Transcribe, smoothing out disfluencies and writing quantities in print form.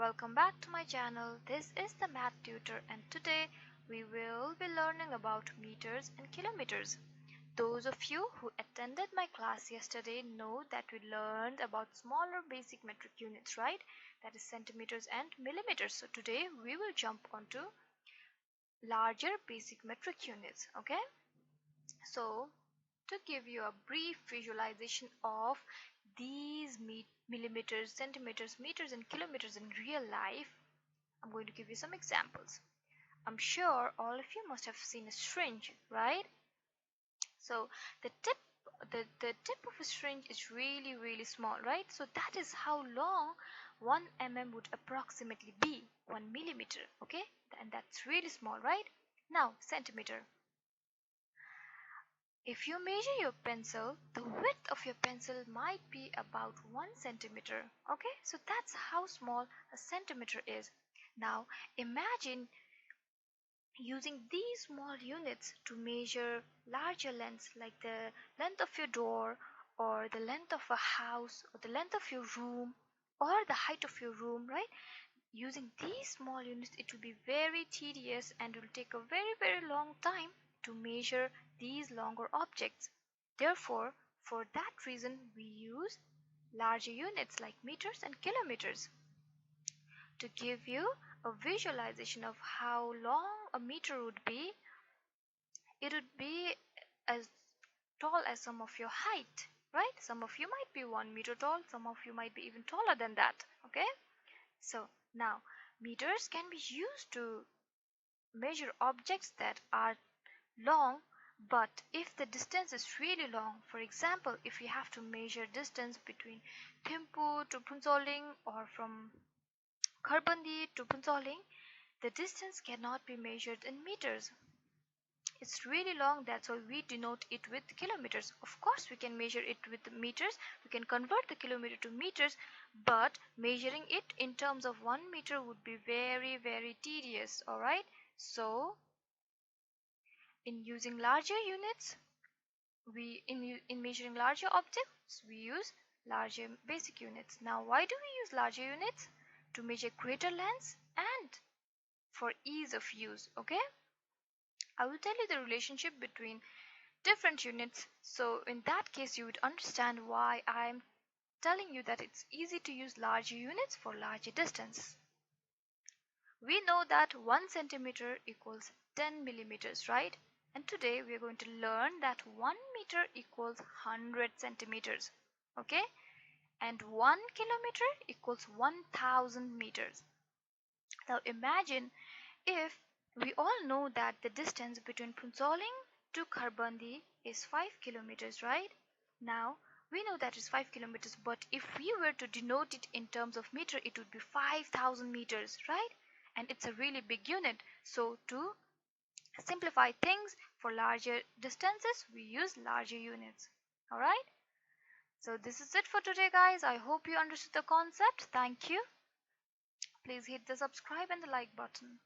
welcome back to my channel. This is the math tutor and today we will be learning about meters and kilometers. Those of you who attended my class yesterday know that we learned about smaller basic metric units, right? That is centimeters and millimeters. So today we will jump onto larger basic metric units, okay? So to give you a brief visualization of these millimeters, centimeters, meters and kilometers in real life, I'm going to give you some examples. I'm sure all of you must have seen a syringe, right? So the tip of a syringe is really small, right? So that is how long 1 mm would approximately be, 1 millimeter, okay? And that's really small, right? Now centimeter. If you measure your pencil, the width of your pencil might be about 1 centimeter. Okay, so that's how small a centimeter is. Now imagine using these small units to measure larger lengths like the length of your door or the length of a house or the length of your room or the height of your room, right? Using these small units, it will be very tedious and will take a very long time to measure these longer objects. Therefore, for that reason, we use larger units like meters and kilometers. To give you a visualization of how long a meter would be, it would be as tall as some of your height, right? Some of you might be 1 meter tall, some of you might be even taller than that, okay? So now meters can be used to measure objects that are long, but if the distance is really long, for example, if you have to measure distance between Thimphu to Phuntsholing or from Kharbandi to Phuntsholing, the distance cannot be measured in meters. It's really long, that's why we denote it with kilometers. Of course, we can measure it with meters, we can convert the kilometer to meters, but measuring it in terms of 1 meter would be very tedious, alright? So, in using larger units, in measuring larger objects, we use larger basic units. Now, why do we use larger units? To measure greater lengths and for ease of use, okay? I will tell you the relationship between different units, so in that case you would understand why I am telling you that it's easy to use larger units for larger distance. We know that 1 centimeter equals 10 millimeters, right? And today we are going to learn that 1 meter equals 100 centimeters, okay? And 1 kilometer equals 1000 meters. Now imagine if we all know that the distance between Phuntsholing to Kharbandi is 5 kilometers, right? Now we know that is 5 kilometers, but if we were to denote it in terms of meter, it would be 5000 meters, right? And it's a really big unit. So to simplify things for larger distances, we use larger units. Alright? So this is it for today, guys. I hope you understood the concept. Thank you. Please hit the subscribe and the like button.